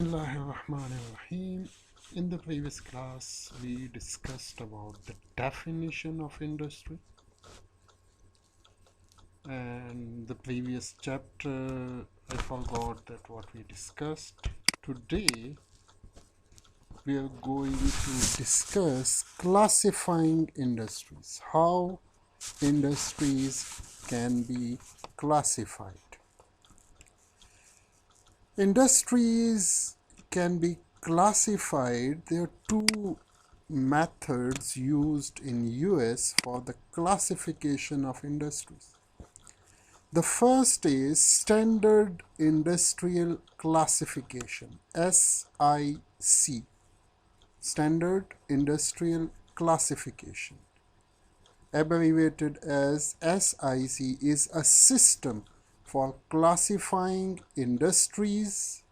Bismillahirrahmanirrahim. In the previous class, we discussed about the definition of industry, and the previous chapter I forgot that what we discussed. Today, we are going to discuss classifying industries, how industries can be classified. Industries can be classified. There are two methods used in US for the classification of industries. The first is Standard Industrial Classification, SIC. Standard Industrial Classification, abbreviated as SIC, is a system for classifying industries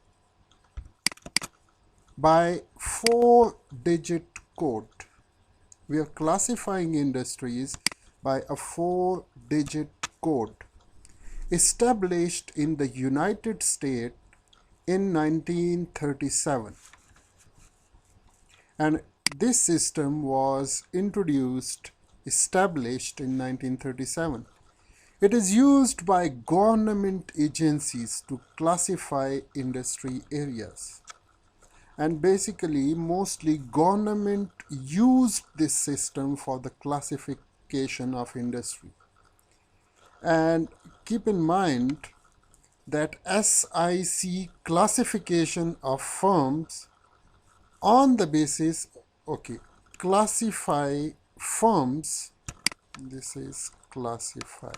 by 4-digit code. We are classifying industries by a 4-digit code established in the United States in 1937. And this system was established in 1937. It is used by government agencies to classify industry areas. And basically, mostly government used this system for the classification of industry. And keep in mind that SIC classification of firms on the basis, classify firms, this is classify.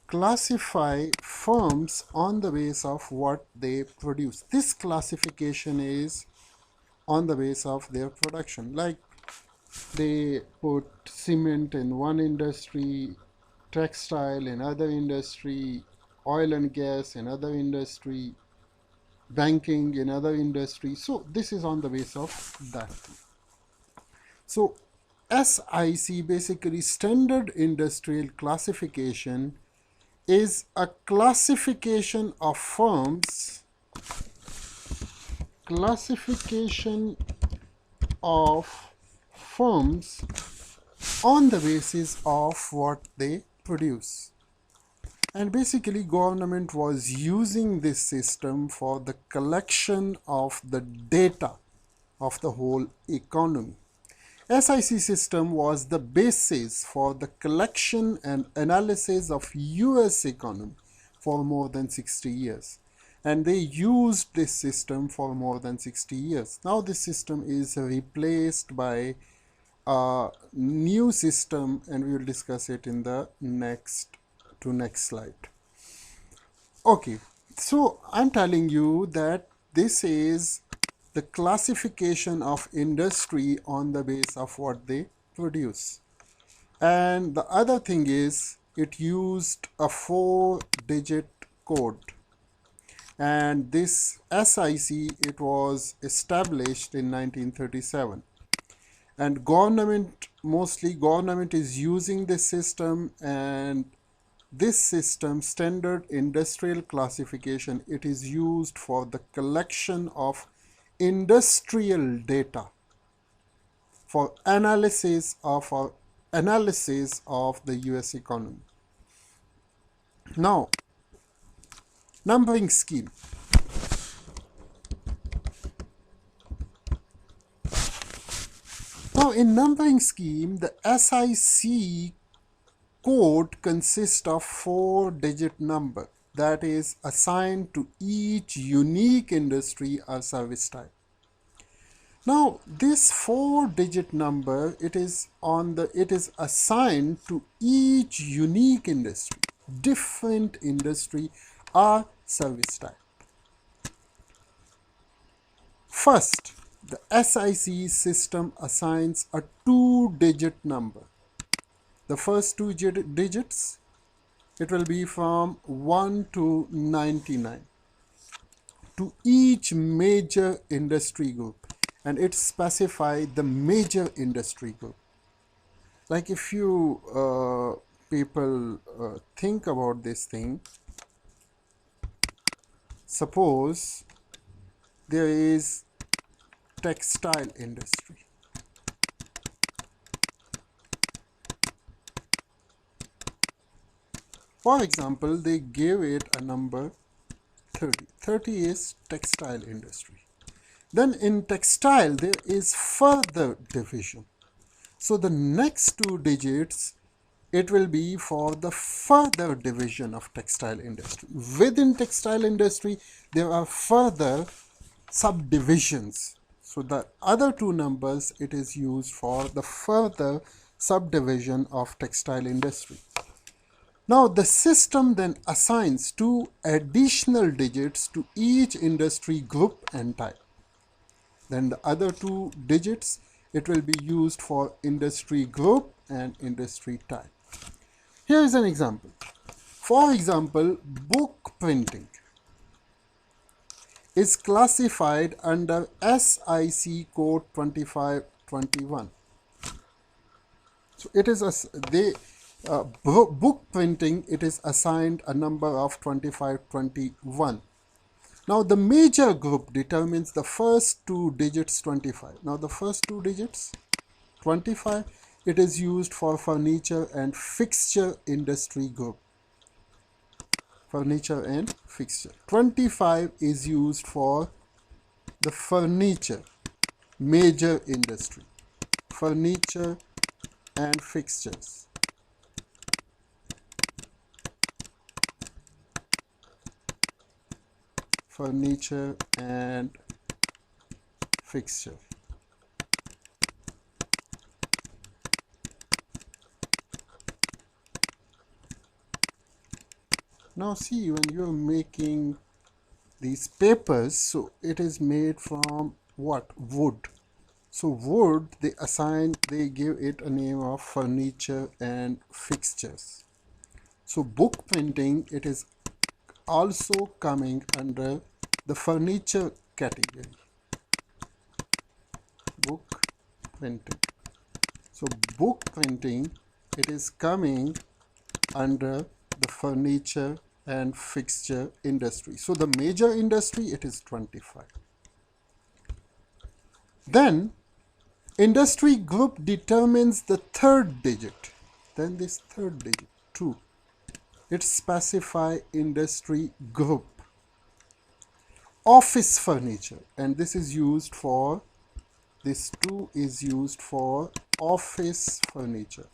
Classify firms on the basis of what they produce. This classification is on the basis of their production. Like they put cement in one industry, textile in other industry, oil and gas in other industry, banking in other industry. So this is on the basis of that. So SIC, basically Standard Industrial Classification, is a classification of firms on the basis of what they produce. And basically government was using this system for the collection of the data of the whole economy. SIC system was the basis for the collection and analysis of US economy for more than 60 years. And they used this system for more than 60 years. Now this system is replaced by a new system, and we will discuss it in the next slide. Okay, so I'm telling you that this is the classification of industry on the basis of what they produce. And the other thing is it used a 4-digit code. And this SIC, it was established in 1937. And mostly government is using this system, and this system, Standard Industrial Classification, it is used for the collection of industrial data for analysis of the US economy. Now, numbering scheme. Now, in numbering scheme, the SIC code consists of 4-digit number that is assigned to each unique industry or service type. Now this 4-digit number, it is assigned to each unique industry, different industry or service type. First, the SIC system assigns a 2-digit number. The first 2 digits, it will be from 1 to 99 to each major industry group. and it specifies the major industry group. Like if you people think about this thing, suppose there is textile industry. For example, they gave it a number 30. 30 is textile industry. Then in textile, there is further division. So the next two digits, it will be for the further division of textile industry. Within textile industry, there are further subdivisions. So the other two numbers, it is used for the further subdivision of textile industry. Now the system then assigns two additional digits to each industry group and type. Then the other two digits, it will be used for industry group and industry type. Here is an example. For example, book printing is classified under SIC code 2521. So it is book printing, it is assigned a number of 2521. Now the major group determines the first two digits 25. Now the first two digits 25, it is used for furniture and fixture industry group. Furniture and fixture. 25 is used for the furniture major industry. Furniture and fixtures. Furniture and fixture. Now see, when you are making these papers, so it is made from what? Wood. So wood, they give it a name of furniture and fixtures. So book printing, it is also coming under the furniture category. Book printing. So book printing, it is coming under the furniture and fixture industry. So the major industry, it is 25. Then industry group determines the third digit. Then this third digit, 2. It specifies industry group. Office furniture, and this is used for, this 2 is used for office furniture.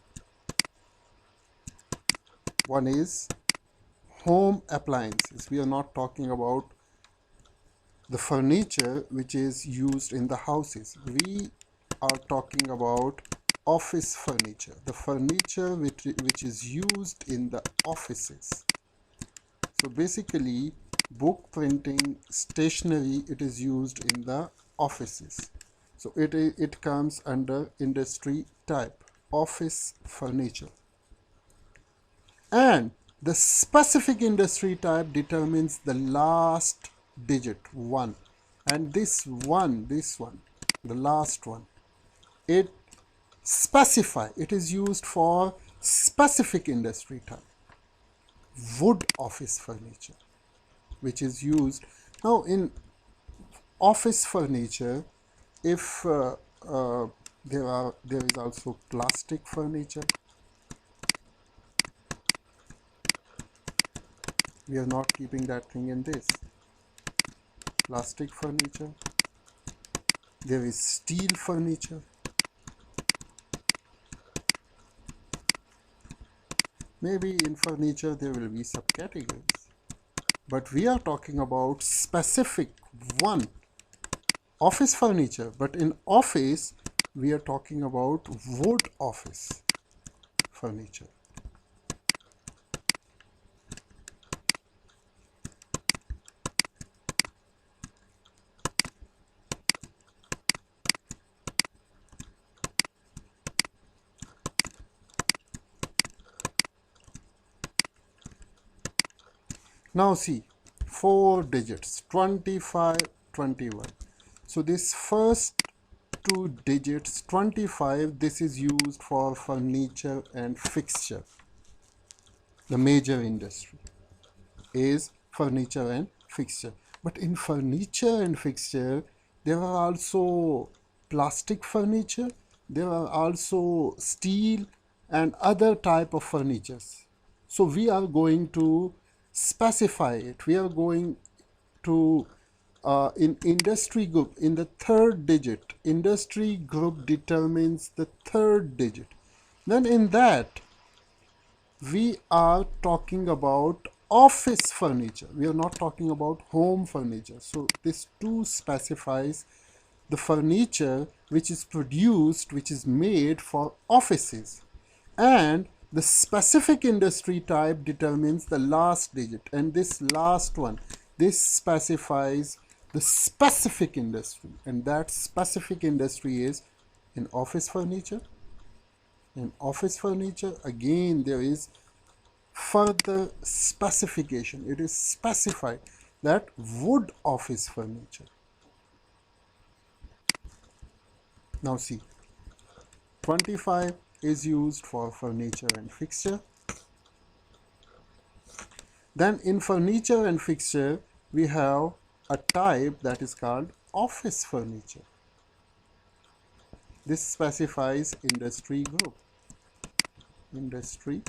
One is home appliances. We are not talking about the furniture which is used in the houses. We are talking about office furniture, the furniture which is used in the offices. So basically, book printing stationery, it is used in the offices. So it comes under industry type, office furniture. And the specific industry type determines the last digit, 1. And this one, the last one, it is used for specific industry type. Wood office furniture, which is used. Now in office furniture, if there is also plastic furniture. We are not keeping that thing in this. Plastic furniture. There is steel furniture. Maybe in furniture there will be subcategories. But we are talking about specific one, office furniture. But in office, we are talking about wood office furniture. Now see, 4 digits, 25, 21. So this first two digits 25, this is used for furniture and fixture. The major industry is furniture and fixture. But in furniture and fixture, there are also plastic furniture, there are also steel and other type of furnitures. So we are going to specify it. We are going to in industry group, in the third digit, industry group determines the third digit. Then in that, we are talking about office furniture. We are not talking about home furniture. So this 2 specifies the furniture which is produced, which is made for offices. And the specific industry type determines the last digit. And this last one, this specifies the specific industry. And that specific industry is in office furniture. In office furniture, again, there is further specification. It is specified that wood office furniture. Now see, 25 is used for furniture and fixture. Then in furniture and fixture, we have a type that is called office furniture. This specifies industry group. Industry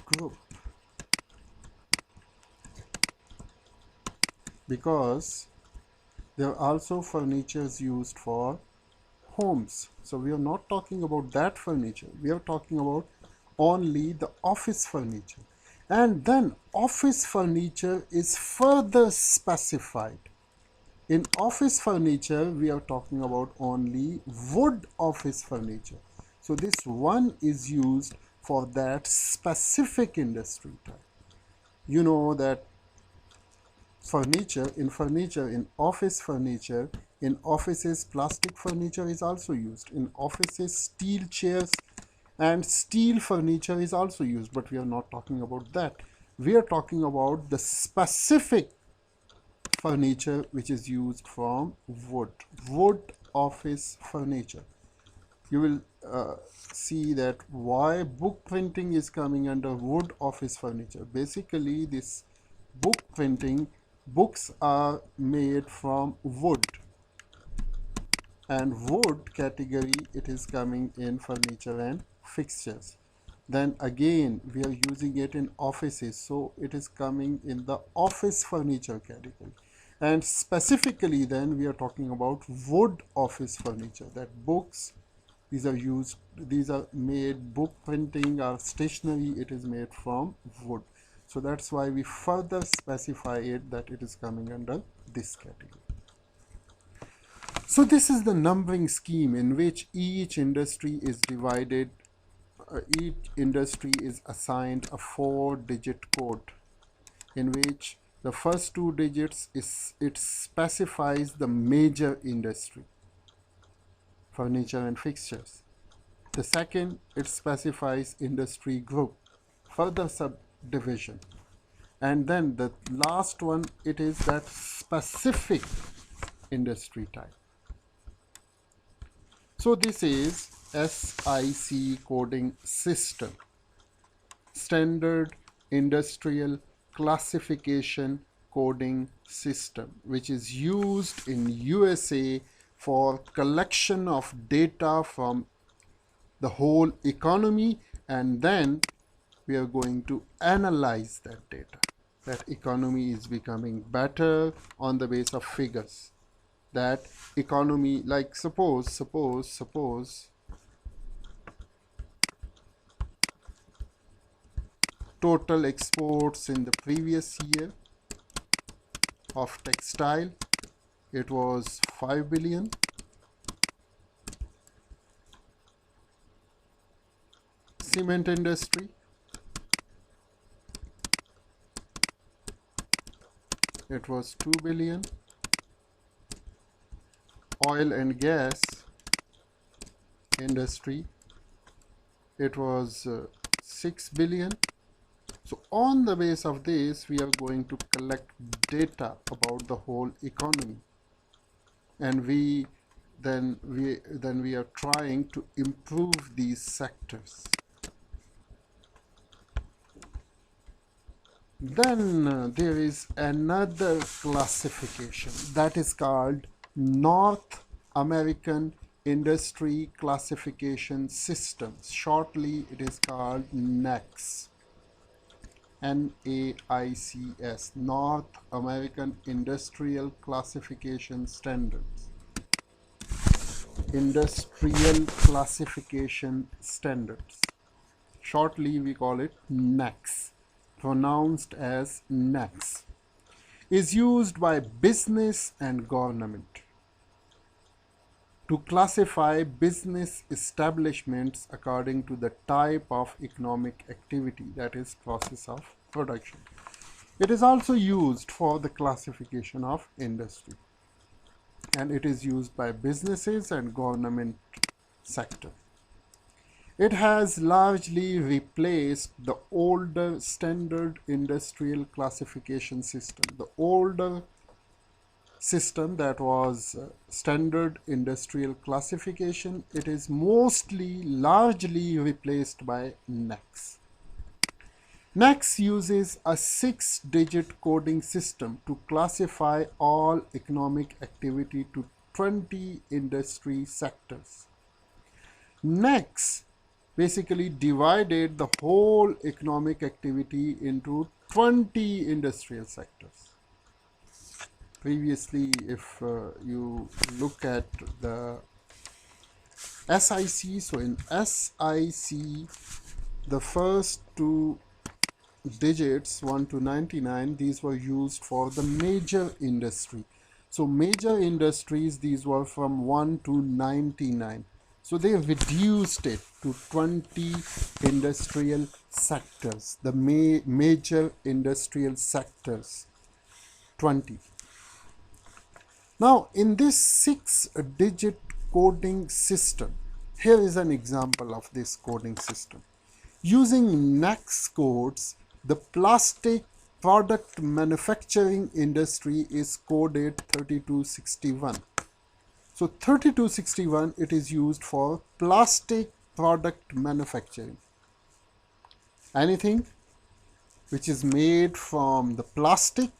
group. Because there are also furnitures used for homes. So we are not talking about that furniture. We are talking about only the office furniture. And then office furniture is further specified. In office furniture, we are talking about only wood office furniture. So this one is used for that specific industry type. You know that furniture, in office furniture, in offices, plastic furniture is also used. In offices, steel chairs and steel furniture is also used, but we are not talking about that. We are talking about the specific furniture which is used from wood office furniture. You will see that why book printing is coming under wood office furniture. Basically, this book printing, books are made from wood, and wood category, it is coming in furniture and fixtures. Then again, we are using it in offices, so it is coming in the office furniture category. And specifically then we are talking about wood office furniture, that books, these are used, these are made, book printing or stationery, it is made from wood. So that's why we further specify it that it is coming under this category. So this is the numbering scheme in which each industry is divided, each industry is assigned a 4-digit code in which the first 2 digits is, it specifies the major industry, furniture and fixtures. The second, it specifies industry group, further subdivision. And then the last one, it is that specific industry type. So this is SIC coding system, Standard Industrial Classification Coding System, which is used in USA for collection of data from the whole economy, and then we are going to analyze that data. That economy is becoming better on the base of figures. That economy, like suppose total exports in the previous year of textile, it was 5 billion. Cement industry, it was 2 billion. Oil and gas industry, it was 6 billion. So on the base of this, we are going to collect data about the whole economy, and we are trying to improve these sectors. Then there is another classification that is called North American Industry Classification Systems. Shortly, it is called NAICS. NAICS, North American Industrial Classification Standards. Industrial Classification Standards. Shortly, we call it NAICS, pronounced as NAICS, is used by business and government to classify business establishments according to the type of economic activity, that is, process of production. It is also used for the classification of industry, and it is used by businesses and government sector. It has largely replaced the older standard industrial classification system. The older system, that was standard industrial classification, it is largely replaced by NAICS. NAICS uses a 6-digit coding system to classify all economic activity to 20 industry sectors. NAICS basically divided the whole economic activity into 20 industrial sectors. Previously, if you look at the SIC, so in SIC, the first two digits 1 to 99, these were used for the major industry. So major industries, these were from 1 to 99. So they reduced it to 20 industrial sectors, the major industrial sectors, 20. Now, in this 6-digit coding system, here is an example of this coding system. Using NAICS codes, the plastic product manufacturing industry is coded 3261. So 3261, it is used for plastic product manufacturing. Anything which is made from the plastic,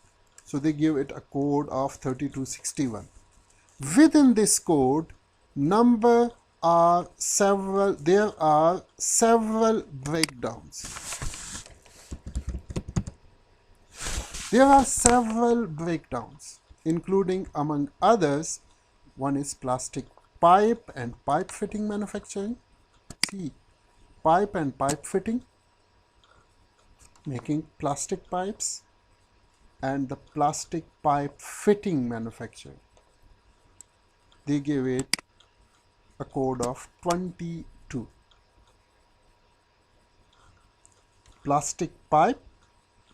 so they give it a code of 3261. Within this code, there are several breakdowns. There are several breakdowns, including, among others, one is plastic pipe and pipe fitting manufacturing. See, pipe and pipe fitting, making plastic pipes, and the plastic pipe fitting manufacturing. They give it a code of 22. Plastic pipe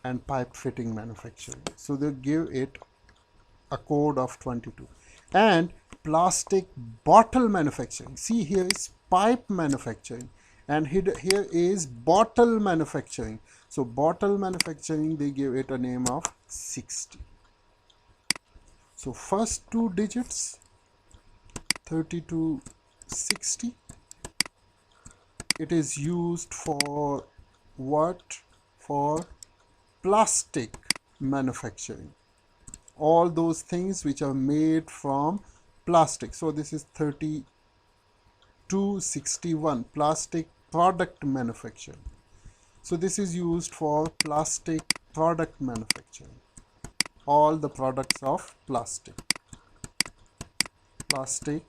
and pipe fitting manufacturing. So they give it a code of 22. And plastic bottle manufacturing. See, here is pipe manufacturing, and here is bottle manufacturing. So bottle manufacturing, they give it a name of 60. So first two digits, 3260, it is used for what? For plastic manufacturing. All those things which are made from plastic. So this is 3261, plastic product manufacturing. So this is used for plastic product manufacturing. All the products of plastic. Plastic,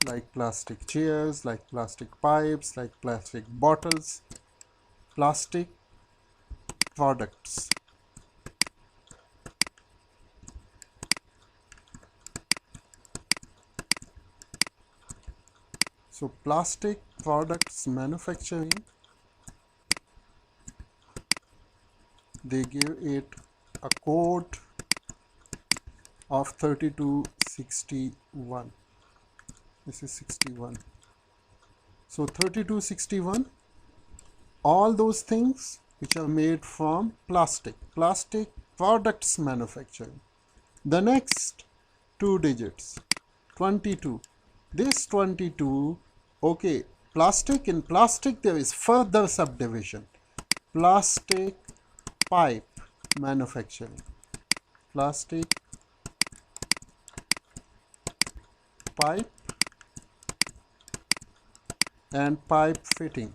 like plastic chairs, like plastic pipes, like plastic bottles. Plastic products. So plastic products manufacturing, they give it a code of 3261. This is 61. So 3261, all those things which are made from plastic products manufacturing. The next two digits, 22. This 22, okay, plastic. In plastic there is further subdivision. Plastic pipe manufacturing. Plastic pipe and pipe fitting.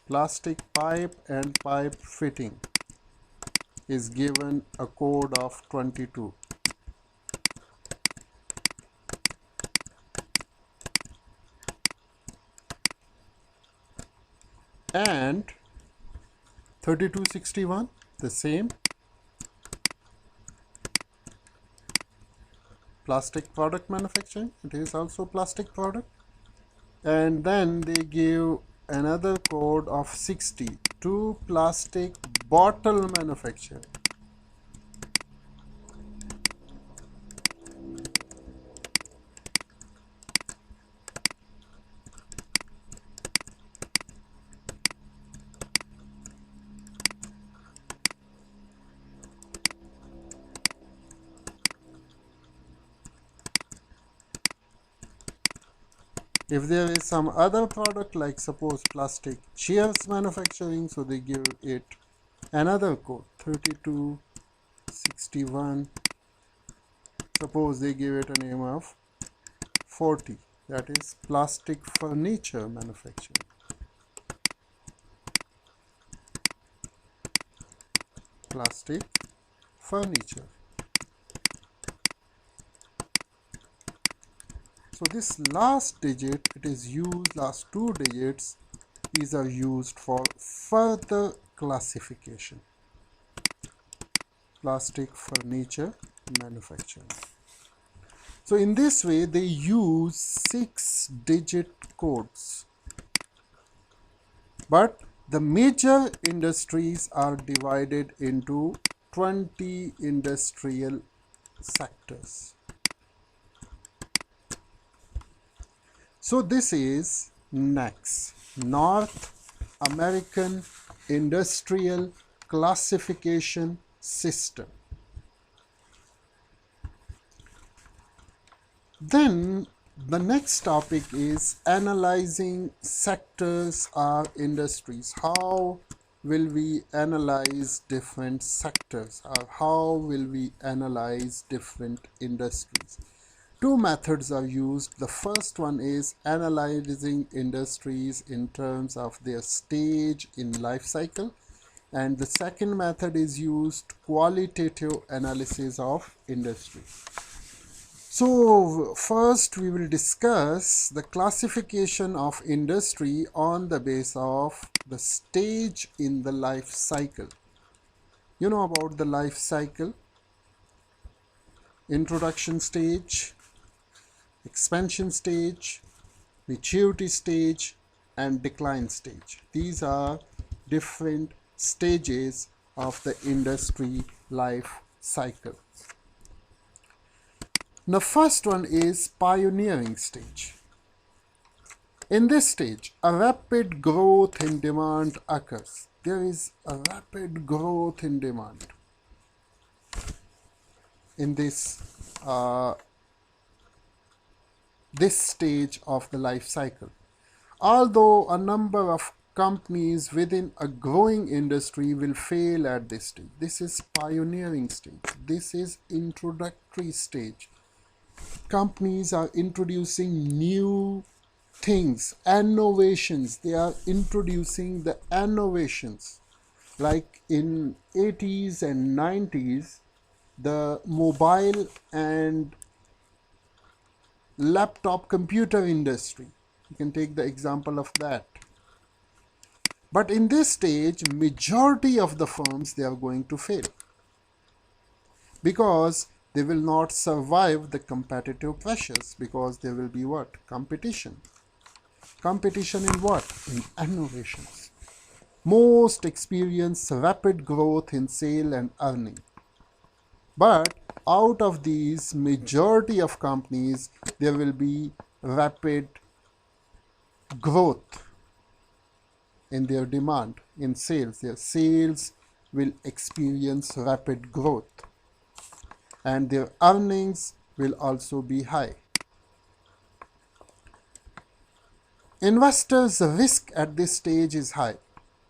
Plastic pipe and pipe fitting is given a code of 22. And 3261, the same. Plastic product manufacturing, it is also plastic product. And then they give another code of 60 to plastic bottle manufacturing. If there is some other product, like suppose plastic chairs manufacturing, so they give it another code 3261. Suppose they give it a name of 40, that is plastic furniture manufacturing. Plastic furniture. So this last digit, it is used, last two digits, these are used for further classification. Plastic furniture manufacturing. So in this way they use 6-digit codes. But the major industries are divided into 20 industrial sectors. So this is NACS, North American Industrial Classification System. Then the next topic is analyzing sectors or industries. How will we analyze different sectors, or how will we analyze different industries? Two methods are used. The first one is analyzing industries in terms of their stage in life cycle, and the second method is used qualitative analysis of industry. So first we will discuss the classification of industry on the basis of the stage in the life cycle. You know about the life cycle: introduction stage, expansion stage, maturity stage, and decline stage. These are different stages of the industry life cycle. The first one is pioneering stage. In this stage, a rapid growth in demand occurs. There is a rapid growth in demand in this stage of the life cycle. Although a number of companies within a growing industry will fail at this stage. This is pioneering stage. This is introductory stage. Companies are introducing new things, innovations. They are introducing the innovations. Like in 80s and 90s, the mobile and laptop computer industry, you can take the example of that. But in this stage, majority of the firms, they are going to fail, because they will not survive the competitive pressures, because there will be what? Competition. Competition in what? In innovations. Most experience rapid growth in sale and earning. But out of these, majority of companies, there will be rapid growth in their demand, in sales. Their sales will experience rapid growth and their earnings will also be high. Investors' risk at this stage is high.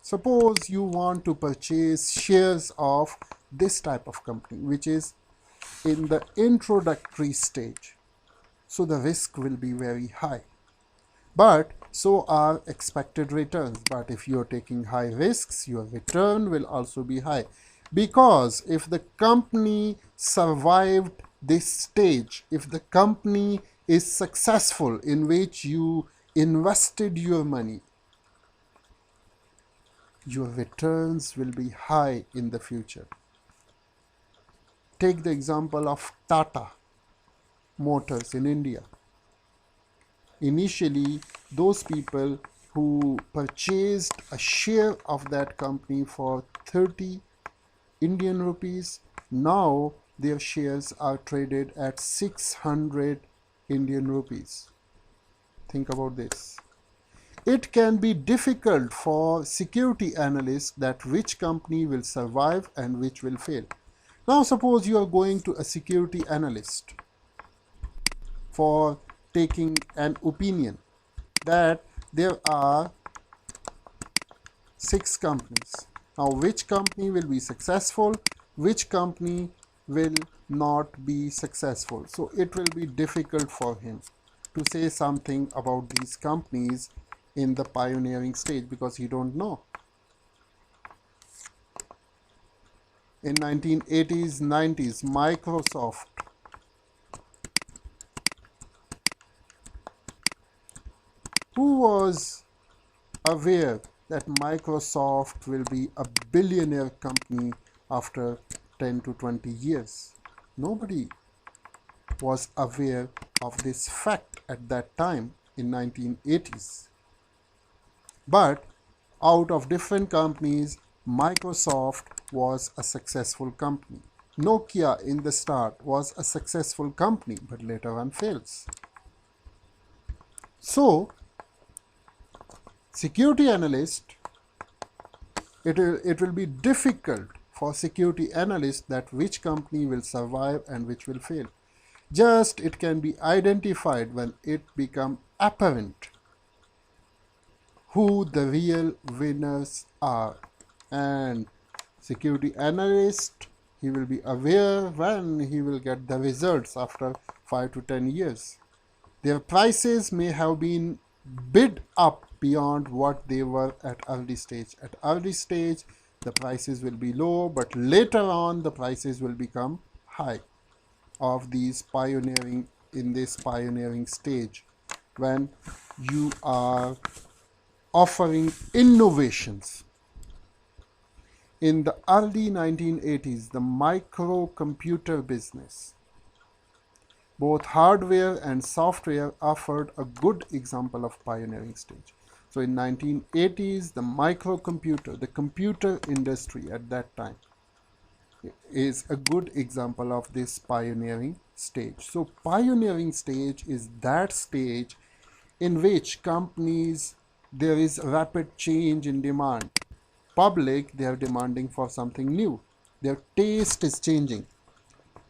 Suppose you want to purchase shares of this type of company, which is in the introductory stage. So the risk will be very high. But so are expected returns. But if you are taking high risks, your return will also be high. Because if the company survived this stage, if the company is successful in which you invested your money, your returns will be high in the future. Take the example of Tata Motors in India. Initially, those people who purchased a share of that company for 30 Indian rupees, now their shares are traded at 600 Indian rupees. Think about this. It can be difficult for security analysts that which company will survive and which will fail. Now suppose you are going to a security analyst for taking an opinion that there are 6 companies. Now which company will be successful, which company will not be successful. So it will be difficult for him to say something about these companies in the pioneering stage because he don't know. In 1980s, 90s, Microsoft who was aware that Microsoft will be a billionaire company after 10 to 20 years? Nobody was aware of this fact at that time in 1980s. But out of different companies, Microsoft was a successful company. Nokia in the start was a successful company, but later on fails. So, security analyst, it will be difficult for security analysts that which company will survive and which will fail. Just it can be identified when it become apparent who the real winners are. And security analyst, he will be aware when he will get the results after 5 to 10 years. Their prices may have been bid up beyond what they were at early stage. At early stage, the prices will be low, but later on the prices will become high of these pioneering, in this pioneering stage when you are offering innovations. In the early 1980s, the microcomputer business, both hardware and software, offered a good example of pioneering stage. So in 1980s, the microcomputer, the computer industry at that time is a good example of this pioneering stage. So pioneering stage is that stage in which companies, there is rapid change in demand. Public, they are demanding for something new. Their taste is changing.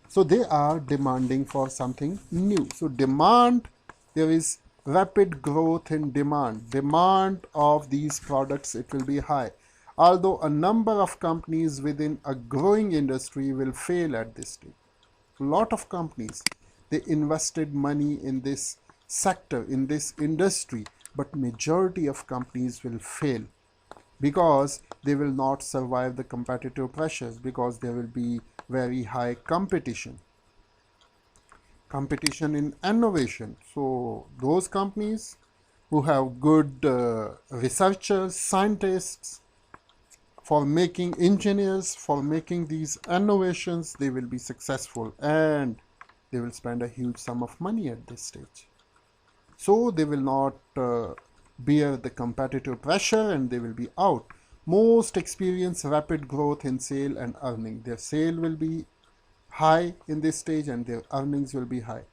So they are demanding for something new. So demand, there is rapid growth in demand. Demand of these products, it will be high. Although a number of companies within a growing industry will fail at this stage. A lot of companies, they invested money in this sector, in this industry, but majority of companies will fail because they will not survive the competitive pressures, because there will be very high competition in innovation. So those companies who have good researchers, scientists for making, engineers for making these innovations, they will be successful and they will spend a huge sum of money at this stage. So they will not bear the competitive pressure and they will be out. Most experience rapid growth in sale and earning. Their sale will be high in this stage and their earnings will be high.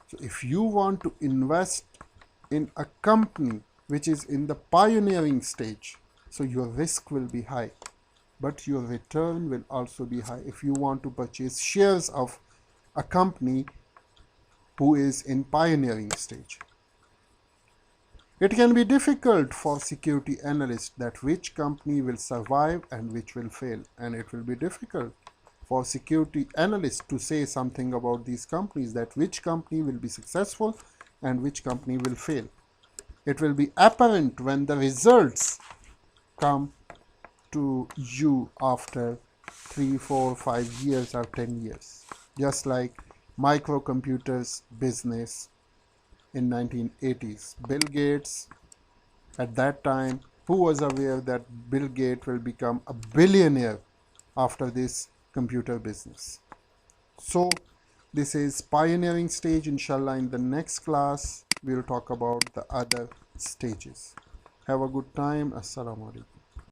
So if you want to invest in a company which is in the pioneering stage. So your risk will be high, but your return will also be high if you want to purchase shares of a company who is in pioneering stage. It can be difficult for security analysts that which company will survive and which will fail, and it will be difficult for security analysts to say something about these companies, that which company will be successful and which company will fail. It will be apparent when the results come to you after 3, 4, 5 years or 10 years. Just like microcomputers business in 1980s. Bill Gates, at that time, who was aware that Bill Gates will become a billionaire after this computer business? So this is pioneering stage. Inshallah, in the next class, we'll talk about the other stages. Have a good time. Assalamu alaikum.